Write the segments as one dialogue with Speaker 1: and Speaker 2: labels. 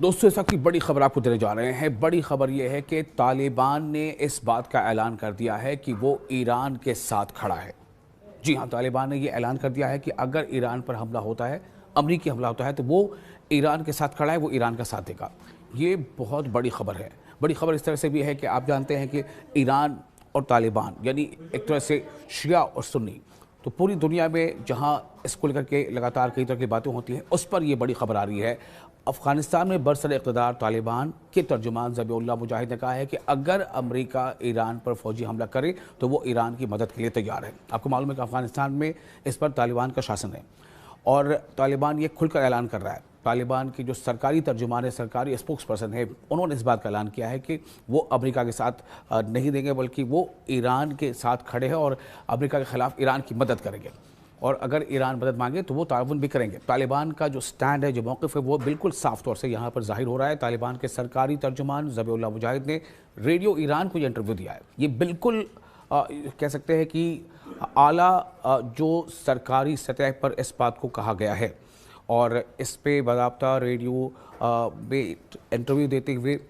Speaker 1: दोस्तों, इस वक्त की बड़ी खबर आपको देने जा रहे हैं। बड़ी खबर यह है कि तालिबान ने इस बात का ऐलान कर दिया है कि वो ईरान के साथ खड़ा है। जी हाँ, तालिबान ने ये ऐलान कर दिया है कि अगर ईरान पर हमला होता है, अमरीकी हमला होता है, तो वो ईरान के साथ खड़ा है, वो ईरान का साथ देगा। ये बहुत बड़ी खबर है। बड़ी खबर इस तरह से भी है कि आप जानते हैं कि ईरान और तालिबान यानी एक तरह से शिया और सुन्नी, तो पूरी दुनिया में जहां इसको लेकर के लगातार कई तरह की बातें होती हैं, उस पर ये बड़ी खबर आ रही है। अफगानिस्तान में बरसर इक़्तिदार तालिबान के तर्जुमान ज़बीहुल्लाह मुजाहिद ने कहा है कि अगर अमेरिका ईरान पर फौजी हमला करे तो वो ईरान की मदद के लिए तैयार है। आपको मालूम है कि अफगानिस्तान में इस पर तालिबान का शासन है और तालिबान ये खुलकर ऐलान कर रहा है। तालिबान की जो सरकारी तर्जुमान है, सरकारी स्पोक्स पर्सन है, उन्होंने इस बात का ऐलान किया है कि वो अमेरिका के साथ नहीं देंगे, बल्कि वो ईरान के साथ खड़े हैं और अमेरिका के ख़िलाफ़ ईरान की मदद करेंगे। और अगर ईरान मदद मांगे तो वो ताउन भी करेंगे। तालिबान का जो स्टैंड है, जो मौक़िफ़ है, वो बिल्कुल साफ तौर से यहाँ पर ज़ाहिर हो रहा है। तालिबान के सरकारी तर्जुमान ज़बीहुल्लाह मुजाहिद ने रेडियो ईरान को ये इंटरव्यू दिया है। ये बिल्कुल कह सकते हैं कि आला जो सरकारी सतह पर इस बात को कहा गया है और इस पे बाज़ाब्ता रेडियो में इंटरव्यू देते हुए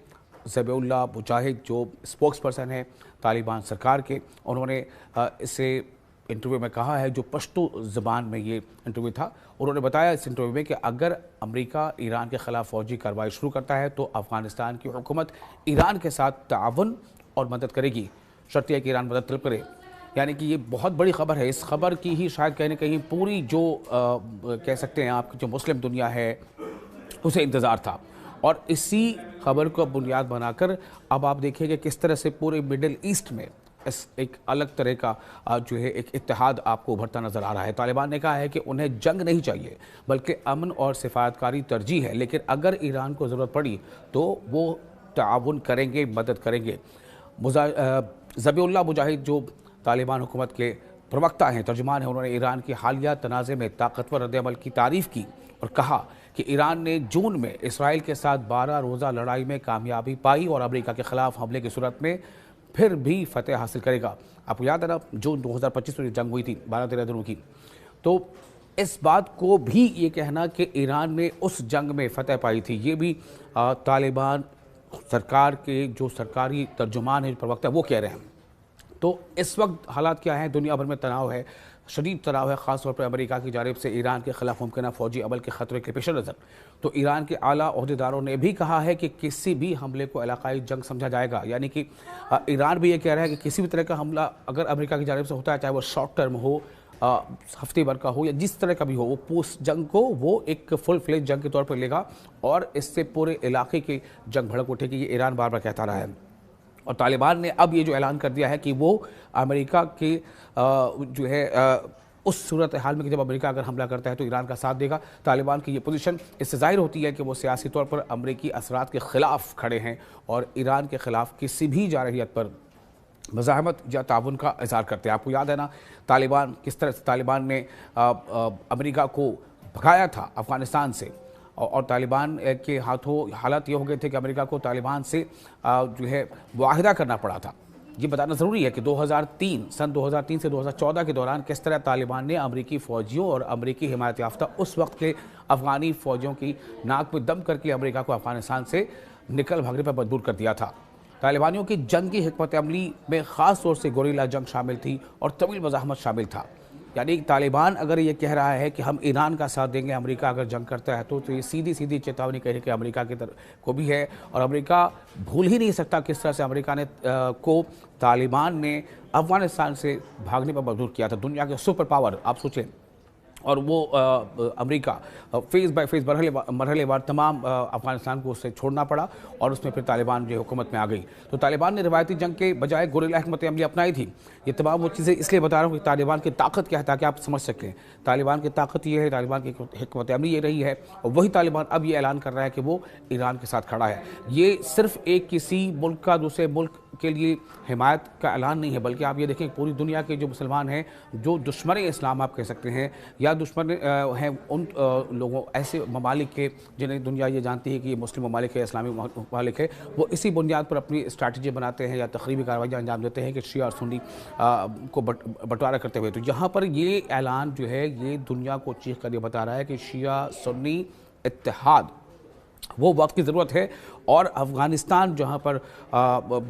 Speaker 1: ज़बीहुल्लाह मुजाहिद जो स्पोक्स पर्सन है तालिबान सरकार के, उन्होंने इसे इंटरव्यू में कहा है, जो पश्तो ज़बान में ये इंटरव्यू था। उन्होंने बताया इस इंटरव्यू में कि अगर अमेरिका ईरान के ख़िलाफ़ फ़ौजी कार्रवाई शुरू करता है तो अफ़गानिस्तान की हुकूमत ईरान के साथ ताउन और मदद करेगी, शर्त है कि ईरान मदद तलब करे। यानी कि ये बहुत बड़ी खबर है। इस खबर की ही शायद कहीं न कहीं पूरी जो कह सकते हैं आप, जो मुस्लिम दुनिया है, उसे इंतज़ार था। और इसी खबर को बुनियाद बनाकर अब आप देखिए कि किस तरह से पूरे मिडिल ईस्ट में इस एक अलग तरह का जो है एक इत्तेहाद आपको उभरता नज़र आ रहा है। तालिबान ने कहा है कि उन्हें जंग नहीं चाहिए, बल्कि अमन और सिफारतकारी तरजीह है, लेकिन अगर ईरान को ज़रूरत पड़ी तो वो ताउन करेंगे, मदद करेंगे। ज़बीहुल्लाह मुजाहिद जो तालिबान हुकूमत के प्रवक्ता हैं, तर्जुमान हैं, उन्होंने ईरान की हालिया तनाज़े में ताकतवर रद्द-ए-अमल की तारीफ़ की और कहा कि ईरान ने जून में इसराइल के साथ 12 रोज़ा लड़ाई में कामयाबी पाई और अमेरिका के ख़िलाफ़ हमले की सूरत में फिर भी फतेह हासिल करेगा। आपको याद है ना, जून 2025 में जंग हुई थी 12-13 दिनों की। तो इस बात को भी ये कहना कि ईरान ने उस जंग में फतेह पाई थी, ये भी तालिबान सरकार के जो सरकारी तर्जुमान है, प्रवक्ता, वो कह रहे हैं। तो इस वक्त हालात क्या हैं? दुनिया भर में तनाव है, शदीद तनाव है, ख़ास तौर पर अमेरिका की जानिब से ईरान के ख़िलाफ़ मुमकिन फ़ौजी अमल के ख़तरे के पेश नज़र। तो ईरान के आला ओहदेदारों ने भी कहा है कि किसी भी हमले को इलाक़ाई जंग समझा जाएगा। यानी कि ईरान भी ये कह रहा है कि किसी भी तरह का हमला अगर अमेरिका की जानिब से होता है, चाहे वो शॉर्ट टर्म हो, हफ्ते भर का हो, या जिस तरह का भी हो, वो पोस्ट जंग को वो एक फुल फ्लेज जंग के तौर पर लेगा और इससे पूरे इलाके की जंग भड़क उठेगी। ये ईरान बार बार कहता रहा है। और तालिबान ने अब ये जो ऐलान कर दिया है कि वो अमेरिका के जो है उस सूरत हाल में कि जब अमेरिका अगर हमला करता है तो ईरान का साथ देगा। तालिबान की ये पोजीशन इससे ज़ाहिर होती है कि वो सियासी तौर पर अमेरिकी असरात के ख़िलाफ़ खड़े हैं और ईरान के ख़िलाफ़ किसी भी जारहियत पर मज़ाहमत या ताउन का इज़हार करते हैं। आपको याद है ना, तालिबान किस तरह से तालिबान ने अमेरिका को भगाया था अफ़गानिस्तान से और तालिबान के हाथों हालात ये हो गए थे कि अमेरिका को तालिबान से जो है मुआहिदा करना पड़ा था। ये बताना ज़रूरी है कि सन 2003 से 2014 के दौरान किस तरह तालिबान ने अमेरिकी फ़ौजियों और अमेरिकी हिमायत याफ्ता उस वक्त के अफ़गानी फ़ौजियों की नाक में दम करके अमेरिका को अफ़गानिस्तान से निकल भागने पर मजबूर कर दिया था। तालिबानियों की जंग की हिकमत अमली में ख़ास तौर से गोरिल्ला जंग शामिल थी और तवील मज़ाहमत शामिल था। यानी तालिबान अगर ये कह रहा है कि हम ईरान का साथ देंगे अमेरिका अगर जंग करता है, तो ये सीधी सीधी चेतावनी कह रही कि अमेरिका की तरफ को भी है। और अमेरिका भूल ही नहीं सकता किस तरह से अमेरिका ने को तालिबान ने अफ़गानिस्तान से भागने पर मजबूर किया था। दुनिया के सुपर पावर आप सोचें, और वो अमेरिका फेज़ बाय फेज़ मरहलेवार तमाम अफ़गानिस्तान को उससे छोड़ना पड़ा और उसमें फिर तालिबान जो हुकूमत में आ गई। तो तालिबान ने रिवायती जंग के बजाय गोरिल्ला हिकमत अमली अपनाई थी। ये तमाम वो चीज़ें इसलिए बता रहा हूँ कि तालिबान की ताकत क्या है, ताकि आप समझ सकें। तालिबान की ताकत ये है, तालिबान की हिकमत अमली ये रही है, और वही तालिबान अब ये ऐलान कर रहा है कि वो ईरान के साथ खड़ा है। ये सिर्फ एक किसी मुल्क का दूसरे मुल्क के लिए हिमायत का ऐलान नहीं है, बल्कि आप ये देखें पूरी दुनिया के जो मुसलमान हैं, जो दुश्मन इस्लाम आप कह सकते हैं, या दुश्मन हैं उन लोगों, ऐसे ममालिक के जिन्हें दुनिया ये जानती है कि ये मुस्लिम ममालिक है, इस्लामी ममालिक है, वो इसी बुनियाद पर अपनी स्ट्रैटेजी बनाते हैं या तखरीबी कार्रवाई अंजाम देते हैं कि शिया और सुन्नी को बंटवारा करते हुए। तो यहाँ पर ये ऐलान जो है ये दुनिया को चीख कर ये बता रहा है कि शिया सुन्नी इत्तेहाद वो वक्त की ज़रूरत है। और अफ़गानिस्तान जहाँ पर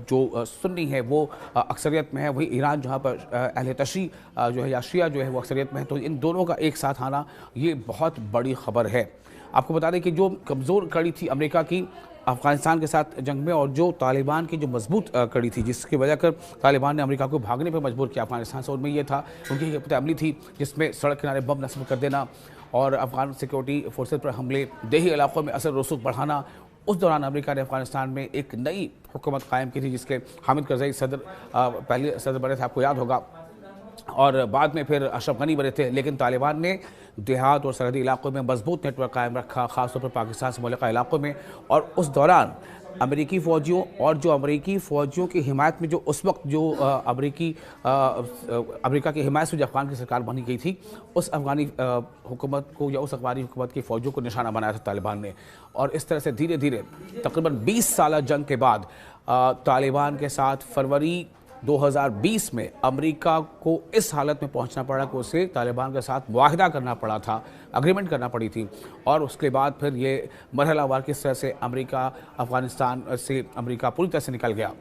Speaker 1: जो सुन्नी है वो अक्सरियत में है, वही ईरान जहाँ पर अहले तशी जो है या शिया जो है वो अक्सरियत में है, तो इन दोनों का एक साथ आना ये बहुत बड़ी ख़बर है। आपको बता दें कि जो कमज़ोर कड़ी थी अमेरिका की अफ़गानिस्तान के साथ जंग में, और जो तालिबान की जो मजबूत कड़ी थी जिसकी वजह कर तालिबान ने अमेरिका को भागने पर मजबूर किया अफ़गानिस्तान से, उनमें ये था उनकी हिकमत अमली थी जिसमें सड़क किनारे बम नस्ब कर देना और अफ़गान सिक्योरिटी फोर्सेज पर हमले, देही इलाकों में असर रसूख बढ़ाना। उस दौरान अमेरिका ने अफ़गानिस्तान में एक नई हुकूमत कायम की थी जिसके हामिद करज़ई सदर पहले सदर बने थे, आपको याद होगा, और बाद में फिर अशरफ गनी बने थे। लेकिन तालिबान ने देहात और सरहदी इलाकों में मजबूत नेटवर्क कायम रखा, ख़ासतौर पर पाकिस्तान से मुल्का इलाकों में। और उस दौरान अमेरिकी फ़ौजियों और जो अमेरिकी फ़ौजियों की हिमायत में जो उस वक्त जो अमेरिका की हिमायत से जो अफ़गान की सरकार बनी गई थी, उस अफ़गानी हुकूमत को या उस अफ़गानी हुकूमत की फ़ौजियों को निशाना बनाया था तालिबान ने। और इस तरह से धीरे धीरे तकरीबन 20 साल जंग के बाद तालिबान के साथ फरवरी 2020 में अमेरिका को इस हालत में पहुंचना पड़ा कि उसे तालिबान के साथ मुआहिदा करना पड़ा था, अग्रीमेंट करना पड़ी थी। और उसके बाद फिर ये मरहलावार किस तरह से अफ़गानिस्तान से अमेरिका पूरी तरह से निकल गया,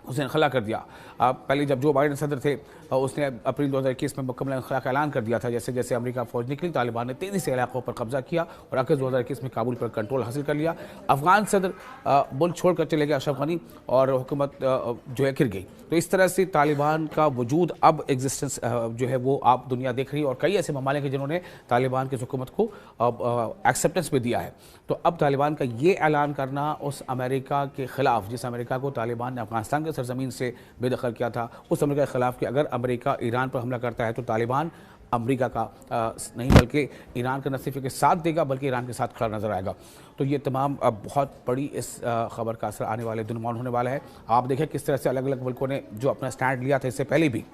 Speaker 1: उसने इनखला कर दिया। पहले जब जो बाइडेन सदर थे उसने अप्रैल 2021 में मुकम्मल इनखला का ऐलान कर दिया था। जैसे जैसे अमेरिका फ़ौज निकली, तालिबान ने तेज़ी से इलाकों पर कब्जा किया और अगस्त 2021 में काबुल पर कंट्रोल हासिल कर लिया। अफ़गान सदर मुल्क छोड़ कर चले गए अशरफ गनी और हुकूमत जो है गिर गई। तो इस तरह से तालिबान का वजूद अब एग्जिस्टेंस जो है वो आप दुनिया देख रही है, और कई ऐसे ममालिक हैं जिन्होंने तालिबान की हुकूमत को एक्सेप्टेंस भी दिया है। तो अब तालिबान का ये ऐलान करना उस अमेरिका के ख़िलाफ़, जिस अमेरिका को तालिबान ने अफ़गानिस्तान के सरजमीन से बेदखल किया था, उस अमेरिका के ख़िलाफ़ कि अगर अमेरिका ईरान पर हमला करता है तो तालिबान अमेरिका का नहीं बल्कि ईरान का न सिर्फ के साथ देगा बल्कि ईरान के साथ खड़ा नज़र आएगा। तो ये तमाम बहुत बड़ी इस खबर का असर आने वाले दिन में होने वाला है। आप देखें किस तरह से अलग अलग मुल्कों ने जो अपना स्टैंड लिया था इससे पहले भी,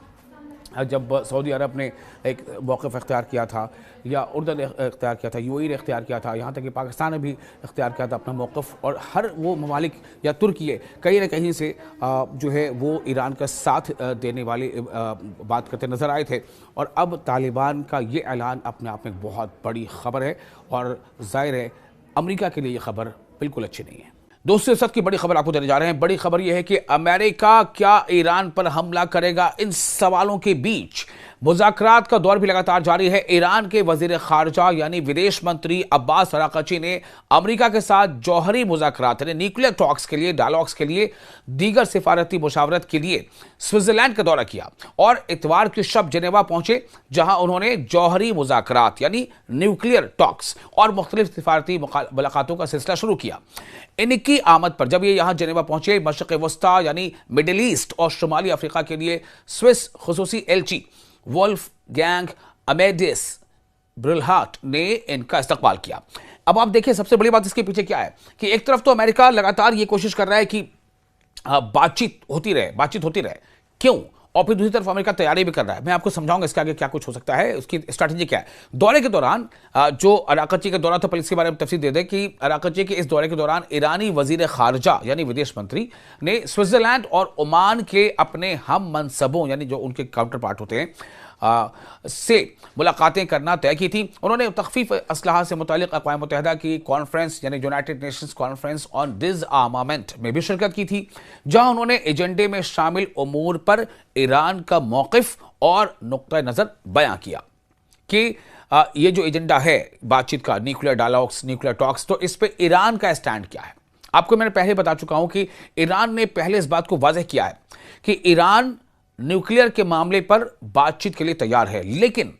Speaker 1: जब सऊदी अरब ने एक मौक़िफ़ इख्तियार किया था या उर्दन ने इख्तियार किया था, यूएई ने इख्तियार किया था, यहाँ तक कि पाकिस्तान ने भी इख्तियार किया था अपना मौक़िफ़, और हर वो ममालिक या तुर्की कहीं ना कहीं से जो है वो ईरान का साथ देने वाली बात करते नज़र आए थे। और अब तालिबान का ये ऐलान अपने आप में बहुत बड़ी ख़बर है, और ज़ाहिर है अमेरिका के लिए ये ख़बर बिल्कुल अच्छी नहीं है। दोस्तों, सच की बड़ी खबर आपको देने जा रहे हैं। बड़ी खबर यह है कि अमेरिका क्या ईरान पर हमला करेगा? इन सवालों के बीच मुज़ाकरात का दौर भी लगातार जारी है। ईरान के वज़ीर ख़ारजा यानी विदेश मंत्री अब्बास अराक़ची ने अमेरिका के साथ जौहरी मुज़ाकरात यानी न्यूक्लियर टॉक्स के लिए, डायलॉग्स के लिए, दीगर सिफारती मुशावरत के लिए स्विट्ज़रलैंड का दौरा किया और इतवार की शब जेनेवा पहुंचे, जहां उन्होंने जौहरी मुज़ाकरात यानी न्यूक्लियर टॉक्स और मुख्तलिफ सिफारती मुलाकातों का सिलसिला शुरू किया। इनकी आमद पर जब ये यहां जेनेवा पहुंचे, मशरिक़ वस्ता यानी मिडिल ईस्ट और शुमाली अफ्रीका के लिए स्विस खुसूसी एलची वोल्फगैंग अमेडियस ब्रिलहार्ट ने इनका इस्तकबाल किया। अब आप देखिए सबसे बड़ी बात इसके पीछे क्या है कि एक तरफ तो अमेरिका लगातार ये कोशिश कर रहा है कि बातचीत होती रहे। क्यों? और फिर दूसरी तरफ अमेरिका तैयारी भी कर रहा है। मैं आपको समझाऊंगा इसके आगे क्या कुछ हो सकता है, उसकी स्ट्रैटेजी क्या है। दौरे के दौरान जो अराक़ची का दौरा था, पुलिस के बारे में तफसील दे दें कि अराक़ची के इस दौरे के दौरान ईरानी वजीर खारजा यानी विदेश मंत्री ने स्विट्ज़रलैंड और ओमान के अपने हम मनसबों यानी जो उनके काउंटर पार्ट होते हैं से मुलाकातें करना तय की थी। उन्होंने तख़फ़ीफ़ असलहा से मुतालिक अक़वाम मुत्तहिदा की कॉन्फ्रेंस यानी यूनाइटेड नेशंस कॉन्फ्रेंस ऑन डिसआर्मामेंट में भी शिरकत की थी, जहां उन्होंने एजेंडे में शामिल उमूर पर ईरान का मौक़िफ़ और नुक्ता नज़र बयां किया कि ये जो एजेंडा है बातचीत का, न्यूक्लियर डायलॉग्स, न्यूक्लियर टॉक्स, तो इस पर ईरान का स्टैंड क्या है। आपको मैंने पहले बता चुका हूं कि ईरान ने पहले इस बात को वाज़ेह किया है कि ईरान न्यूक्लियर के मामले पर बातचीत के लिए तैयार है, लेकिन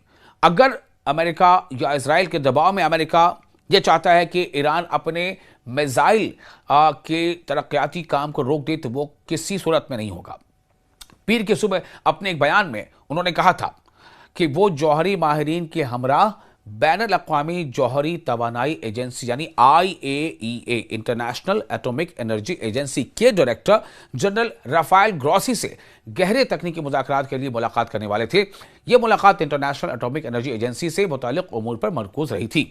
Speaker 1: अगर अमेरिका या इजराइल के दबाव में अमेरिका यह चाहता है कि ईरान अपने मिसाइल के तरक्याती काम को रोक दे तो वो किसी सूरत में नहीं होगा। पीर की सुबह अपने एक बयान में उन्होंने कहा था कि वो जौहरी माहिरीन के हमराह बैनुल अक़वामी जौहरी तवानाई एजेंसी यानी IAEA international atomic energy agency के डायरेक्टर जनरल राफेल ग्रॉसी से गहरे तकनीकी मुज़ाकरात के लिए मुलाकात करने वाले थे। ये मुलाकात इंटरनेशनल एटॉमिक एनर्जी एजेंसी से मुतालिक उमूर पर मरकूज रही थी।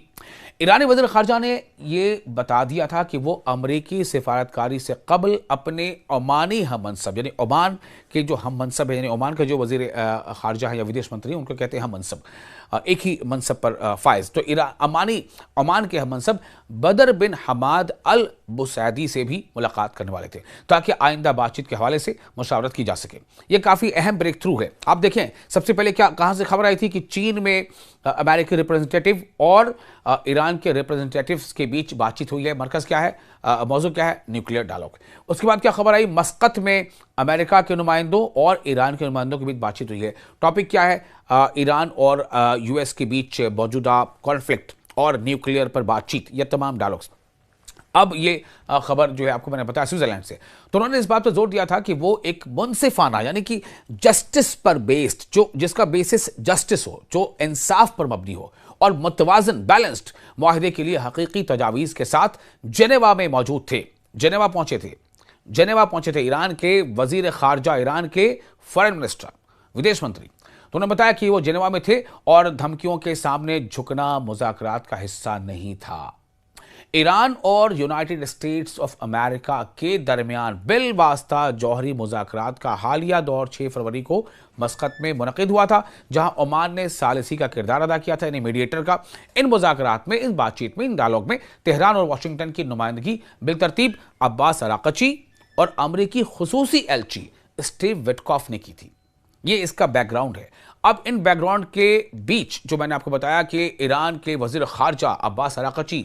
Speaker 1: ईरानी वज़ीर ख़ारजा ने ये बता दिया था कि वो अमरीकी सिफारतकारी से कबल अपने ओमानी हम मनसब, यानी ओमान के जो हम मनसब है, यानी ओमान के जो वज़ीर ख़ारजा है या विदेश मंत्री, उनको कहते हैं हम मनसब, एक ही मनसब पर फायज, तो ओमान के हम मनसब बदर बिन हमाद अल बुसैदी से भी मुलाकात करने वाले थे, ताकि आइंदा बातचीत के हवाले से मुशावरत की जा सके। ये काफ़ी अहम ब्रेक थ्रू है। आप देखें, सबसे पहले कहाँ से खबर आई थी कि चीन में अमेरिकी रिप्रेजेंटेटिव और ईरान के रिप्रेजेंटेटिव्स के बीच बातचीत हुई है। मरकज़ क्या है, मौजू क्या है, न्यूक्लियर डायलॉग। उसके बाद क्या खबर आई, मस्कत में अमेरिका के नुमाइंदों और ईरान के नुमाइंदों के बीच बातचीत हुई है। टॉपिक क्या है, ईरान और यूएस के बीच मौजूदा कॉन्फ्लिक्ट और न्यूक्लियर पर बातचीत, यह तमाम डायलॉग्स। अब ये खबर जो है आपको मैंने बताया स्विट्जरलैंड से, तो उन्होंने इस बात पर जोर दिया था कि वो एक मुनसिफाना, यानी कि जस्टिस पर बेस्ड, जिसका बेसिस जस्टिस हो, जो इंसाफ पर मबनी हो और मुतवाजन बैलेंस्ड मुआहदे के लिए हकीकी तजावीज़ के साथ जेनेवा में मौजूद थे। जेनेवा पहुंचे थे ईरान के वजीर खारजा, ईरान के फॉरेन मिनिस्टर, विदेश मंत्री। तो उन्होंने बताया कि वो जेनेवा में थे और धमकियों के सामने झुकना मुज़ाकरात का हिस्सा नहीं था। ईरान और यूनाइटेड स्टेट्स ऑफ अमेरिका के दरमियान बिलवास्ता जौहरी मुज़ाकरात का हालिया दौर 6 फरवरी को मस्कत में मुनक़िद हुआ था, जहां ओमान ने सालिसी का किरदार अदा किया था, यानी मीडिएटर का। इन मुज़ाकरात में, इस बातचीत में, इन डायलॉग में तेहरान और वाशिंगटन की नुमाइंदगी बिलतरतीब अब्बास अराक़ची और अमरीकी खुसूसी एलची स्टीव विटकॉफ ने की थी। ये इसका बैकग्राउंड है। अब इन बैकग्राउंड के बीच जो मैंने आपको बताया कि ईरान के वज़ीर ख़ारजा अब्बास अराक़ची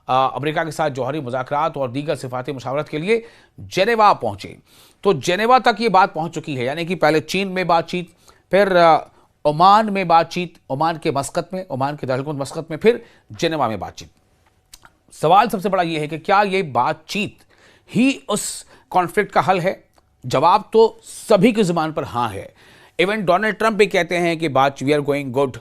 Speaker 1: अमेरिका के साथ जौहरी मुज़ाकरात और दीगर सिफाती मुशावरत के लिए जेनेवा पहुंचे, तो जेनेवा तक ये बात पहुंच चुकी है, यानी कि पहले चीन में बातचीत, फिर ओमान में बातचीत, ओमान के दारकूमत मस्कत में, फिर जेनेवा में बातचीत। सवाल सबसे बड़ा ये है कि क्या ये बातचीत ही उस कॉन्फ्लिक्ट का हल है? जवाब तो सभी की जुबान पर हाँ है। इवन डोनाल्ड ट्रंप भी कहते हैं कि वी आर गोइंग गुड,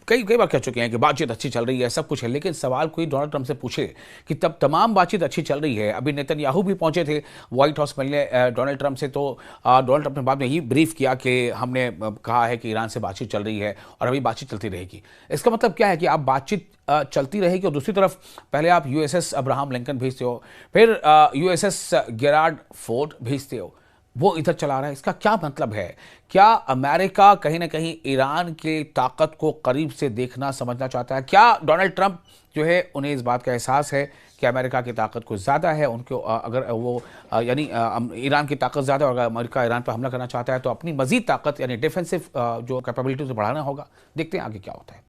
Speaker 1: कई बार कह चुके हैं कि बातचीत अच्छी चल रही है, सब कुछ है। लेकिन सवाल कोई डोनाल्ड ट्रंप से पूछे कि तब तमाम बातचीत अच्छी चल रही है, अभी नेतन्याहू भी पहुंचे थे व्हाइट हाउस मिलने डोनाल्ड ट्रंप से, तो डोनाल्ड ट्रंप ने बाद में यही ब्रीफ किया कि हमने कहा है कि ईरान से बातचीत चल रही है और अभी बातचीत चलती रहेगी। इसका मतलब क्या है कि आप बातचीत चलती रहेगी और दूसरी तरफ पहले आप USS अब्राहम लिंकन भेजते हो, फिर USS गेराल्ड फोर्ड भेजते हो, वो इधर चला रहा है। इसका क्या मतलब है? क्या अमेरिका कहीं ना कहीं ईरान के ताकत को करीब से देखना, समझना चाहता है? क्या डोनाल्ड ट्रंप जो है, उन्हें इस बात का एहसास है कि अमेरिका की ताकत कुछ ज़्यादा है, उनको अगर वो यानी ईरान की ताकत ज़्यादा है और अगर अमेरिका ईरान पर हमला करना चाहता है तो अपनी मज़ीद ताकत यानी डिफेंसिव जो कैपेबिलिटी उसे बढ़ाना होगा। देखते हैं आगे क्या होता है।